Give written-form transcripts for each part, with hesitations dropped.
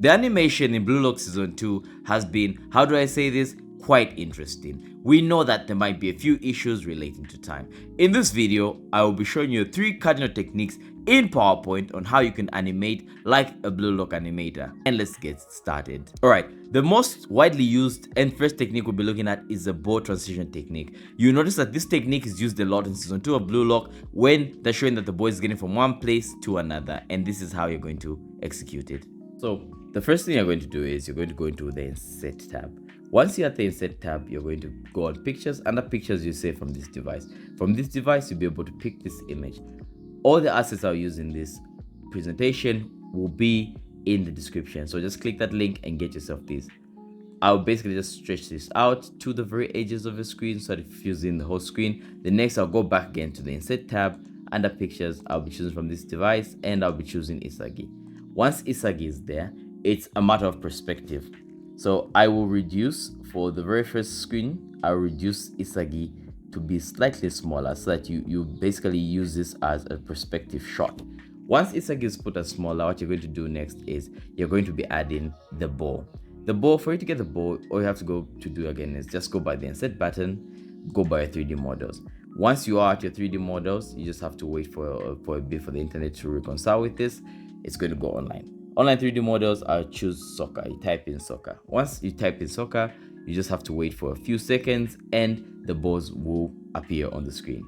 The animation in Blue Lock Season 2 has been, how do I say this, quite interesting. We know that there might be a few issues relating to time. In this video, I will be showing you 3 cardinal techniques in PowerPoint on how you can animate like a Blue Lock animator. And let's get started. Alright, the most widely used and first technique we'll be looking at is the bow transition technique. You notice that this technique is used a lot in Season 2 of Blue Lock when they're showing that the bow is getting from one place to another, and this is how you're going to execute it. So the first thing you're going to do is you're going to go into the Insert tab. Once you're at the Insert tab, you're going to go on Pictures. Under Pictures, you say from this device. From this device, you'll be able to pick this image. All the assets I'll use in this presentation will be in the description. So just click that link and get yourself these. I'll basically just stretch this out to the very edges of the screen so that it fills in the whole screen. The next, I'll go back again to the Insert tab. Under Pictures, I'll be choosing from this device and I'll be choosing Isagi. Once Isagi is there, it's a matter of perspective. So I will reduce, for the very first screen, I'll reduce Isagi to be slightly smaller so that you basically use this as a perspective shot. Once Isagi is put as smaller, what you're going to do next is you're going to be adding the bow. The bow, for you to get the bow, all you have to go to do again is just go by the Insert button, go by your 3D models. Once you are at your 3D models, you just have to wait for a bit for the internet to reconcile with this. It's going to go online. Online 3D models, I'll choose soccer. You type in soccer. Once you type in soccer, you just have to wait for a few seconds and the bows will appear on the screen.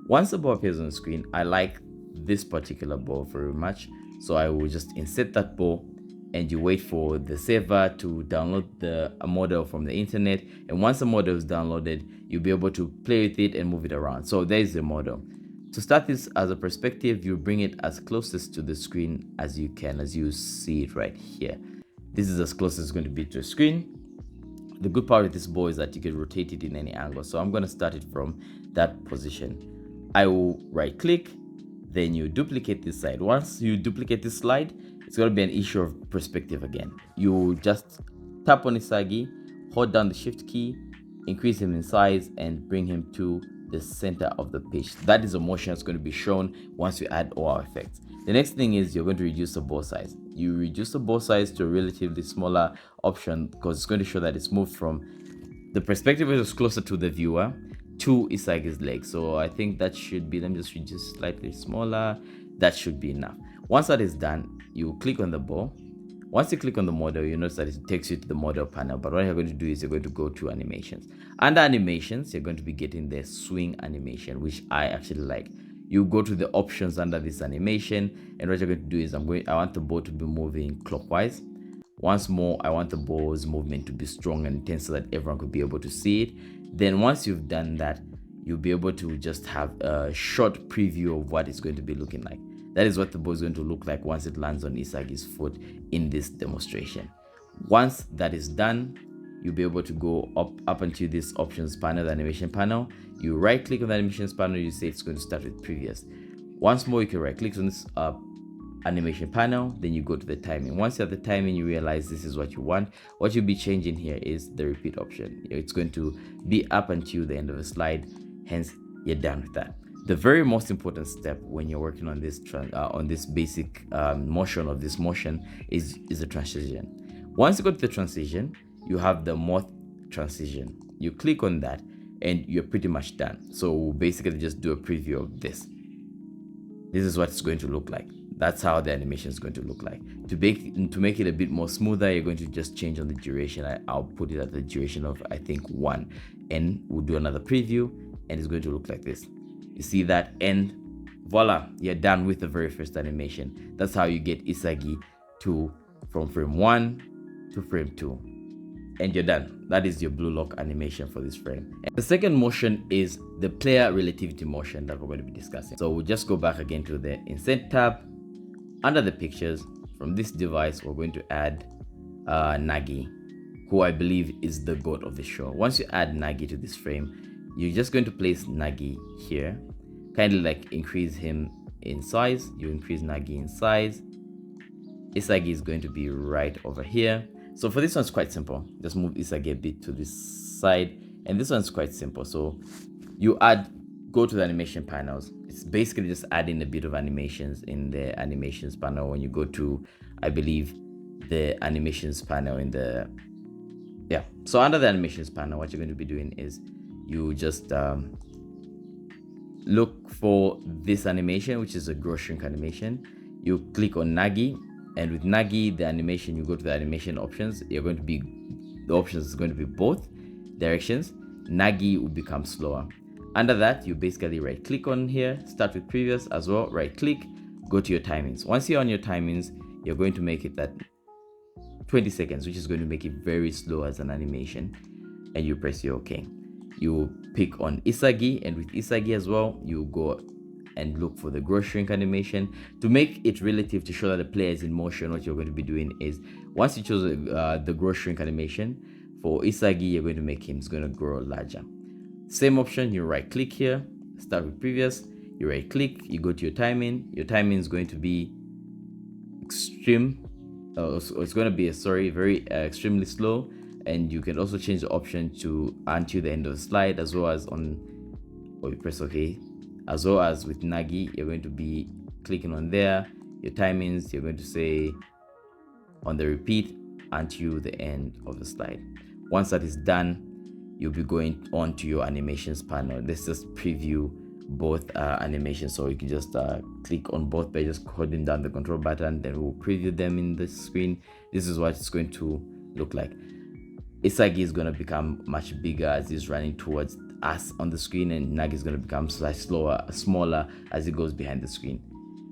Once the bow appears on the screen, I like this particular bow very much. So I will just insert that bow and you wait for the saver to download a model from the internet. And once the model is downloaded, you'll be able to play with it and move it around. So there's the model. To start this as a perspective, you bring it as closest to the screen as you can, as you see it right here. This is as close as it's going to be to the screen. The good part with this bow is that you can rotate it in any angle. So I'm going to start it from that position. I will right click, then you duplicate this side. Once you duplicate this slide, it's going to be an issue of perspective again. You just tap on Isagi, hold down the shift key, increase him in size and bring him to the center of the page. That is a motion that's going to be shown once you add all our effects. The next thing is you're going to reduce the bow size. You reduce the bow size to a relatively smaller option because it's going to show that it's moved from the perspective is closer to the viewer to Isagi's leg. So I think that should be, let me just reduce slightly smaller. That should be enough. Once that is done, you click on the bow. Once you click on the model, you notice that it takes you to the model panel. But what you're going to do is you're going to go to animations. Under animations, you're going to be getting the swing animation, which I actually like. You go to the options under this animation, and what you're going to do is I want the bow to be moving clockwise. Once more, I want the bow's movement to be strong and intense so that everyone could be able to see it. Then once you've done that, you'll be able to just have a short preview of what it's going to be looking like. That is what the bow is going to look like once it lands on Isagi's foot in this demonstration. Once that is done, you'll be able to go up into this options panel, the animation panel. You right click on the animations panel, you say it's going to start with previous. Once more, you can right click on this animation panel, then you go to the timing. Once you're at the timing, you realize this is what you want. What you'll be changing here is the repeat option. It's going to be up until the end of the slide, hence you're done with that. The very most important step when you're working on this basic motion of this motion is the transition. Once you go to the transition, you have the moth transition. You click on that and you're pretty much done. So we'll basically just do a preview of this. This is what it's going to look like. That's how the animation is going to look like. To make it a bit more smoother, you're going to just change on the duration. I'll put it at the duration of, I think, 1. And we'll do another preview and it's going to look like this. You see that, and voila, you're done with the very first animation. That's how you get Isagi from frame 1 to frame 2. And you're done. That is your Blue Lock animation for this frame. And the second motion is the player relativity motion that we're going to be discussing. So we'll just go back again to the Insert tab. Under the pictures, from this device, we're going to add Nagi, who I believe is the god of the show. Once you add Nagi to this frame, you're just going to place Nagi here, kindly like increase him in size. You increase Nagi in size. Isagi is going to be right over here. So for this one's quite simple. Just move Isagi a bit to this side, and this one's quite simple. So you go to the animation panels. It's basically just adding a bit of animations in the animations panel. When you go to, I believe, the animations panel so under the animations panel, what you're going to be doing is you just look for this animation, which is a grow shrink animation. You click on Nagi, and with Nagi, the animation, you go to the animation options. The options is going to be both directions. Nagi will become slower. Under that, you basically right click on here, start with previous as well, right click, go to your timings. Once you're on your timings, you're going to make it that 20 seconds, which is going to make it very slow as an animation, and you press your OK. You pick on Isagi, and with Isagi as well, you go and look for the grow shrink animation. To make it relative, to show that the player is in motion, what you're going to be doing is, once you choose the grow shrink animation, for Isagi, you're going to make him, it's going to grow larger. Same option, you right click here, start with previous, you right click, you go to your timing. Your timing is going to be extreme, it's going to be very extremely slow, and you can also change the option to until the end of the slide, as well as you press OK, as well as with Nagi, you're going to be clicking on there, your timings, you're going to say on the repeat until the end of the slide. Once that is done, you'll be going on to your animations panel. Let's just preview both animations, so you can just click on both by just holding down the control button, then we'll preview them in the screen. This is what it's going to look like. Isagi is going to become much bigger as he's running towards us on the screen, and Nagi is going to become smaller as he goes behind the screen.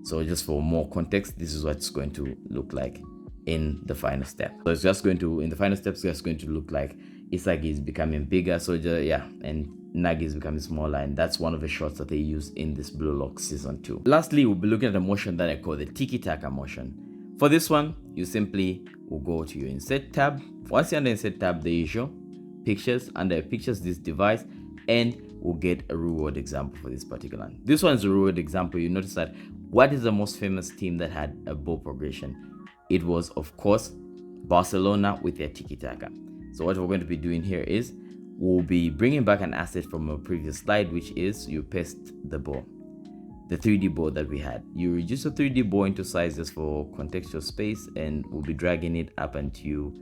So just for more context, this is what it's going to look like in the final step. So it's just going to, in the final step, it's just going to look like Isagi is becoming bigger, so and Nagi is becoming smaller, and that's one of the shots that they use in this Blue Lock Season 2. Lastly, we'll be looking at a motion that I call the tiki-taka motion. For this one, you simply will go to your Insert tab. Once you're under Insert tab, the usual Pictures, under Pictures, this device, and we'll get a reward example for this particular one. This one is a reward example. You notice that what is the most famous team that had a ball progression? It was, of course, Barcelona with their tiki-taka. So what we're going to be doing here is we'll be bringing back an asset from a previous slide, which is you paste the ball, the 3D ball that we had. You reduce the 3D ball into sizes for contextual space, and we'll be dragging it up until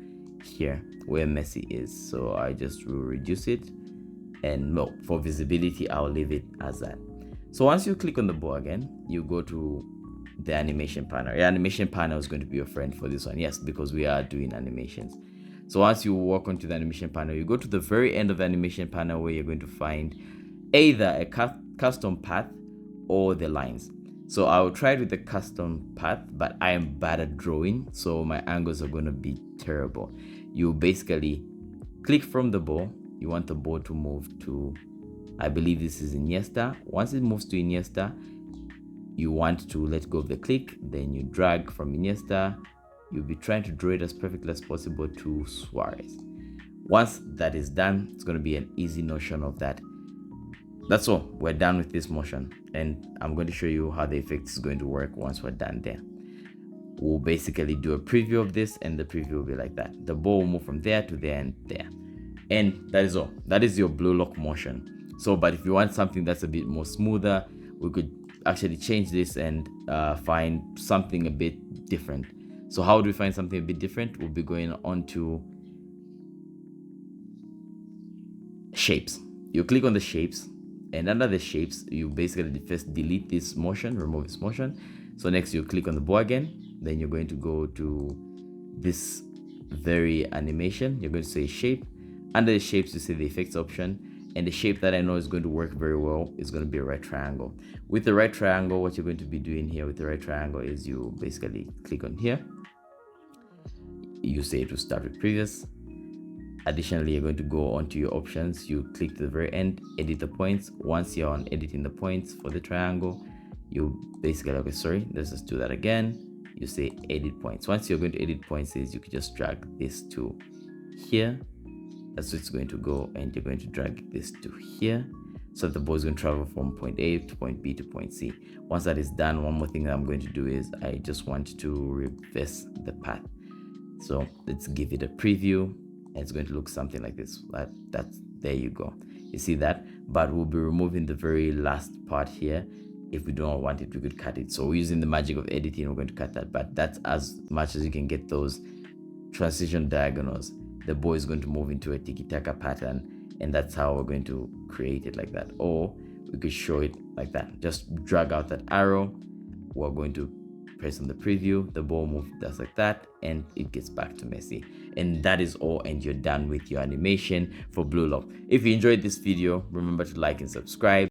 here where Messi is. So I just will reduce it, and for visibility, I'll leave it as that. So once you click on the ball again, you go to the animation panel. Your animation panel is going to be your friend for this one, yes, because we are doing animations. So once you walk onto the animation panel, you go to the very end of the animation panel, where you're going to find either a custom path or the lines. So I'll try it with the custom path, but I am bad at drawing, so my angles are going to be terrible. You basically click from the ball. You want the ball to move to, I believe this is Iniesta. Once it moves to Iniesta, you want to let go of the click, then you drag from Iniesta. You'll be trying to draw it as perfectly as possible to Suarez. Once that is done, it's going to be an easy notion of that. That's all. We're done with this motion, and I'm going to show you how the effect is going to work once we're done there. We'll basically do a preview of this, and the preview will be like that. The ball will move from there to there and there. And that is all. That is your Blue Lock motion. So, but if you want something that's a bit more smoother, we could actually change this and find something a bit different. So how do we find something a bit different? We'll be going on to shapes. You click on the shapes, and under the shapes, you basically first delete this motion, remove this motion. So next you click on the ball again, then you're going to go to this very animation. You're going to say shape. Under the shapes, you see the effects option, and the shape that I know is going to work very well is going to be a right triangle. With the right triangle, what you're going to be doing here with the right triangle is you basically click on here. You say to start with previous. Additionally, you're going to go onto your options. You click to the very end, edit the points. Once you're on editing the points for the triangle, you basically, okay, sorry, let's just do that again. You say edit points. Once you're going to edit points, is you could just drag this to here. That's where it's going to go, and you're going to drag this to here, so the ball is going to travel from point A to point B to point C. Once that is done, one more thing that I'm going to do is I just want to reverse the path. So let's give it a preview. It's going to look something like this. That's there you go. You see that? But we'll be removing the very last part here. If we don't want it, we could cut it. So we're using the magic of editing, we're going to cut that. But that's as much as you can get those transition diagonals, the ball is going to move into a tiki-taka pattern, and that's how we're going to create it like that. Or we could show it like that. Just drag out that arrow. We're going to press on the preview, the ball moves just like that, and it gets back to messy. And that is all, and you're done with your animation for Blue Lock. If you enjoyed this video, remember to like and subscribe.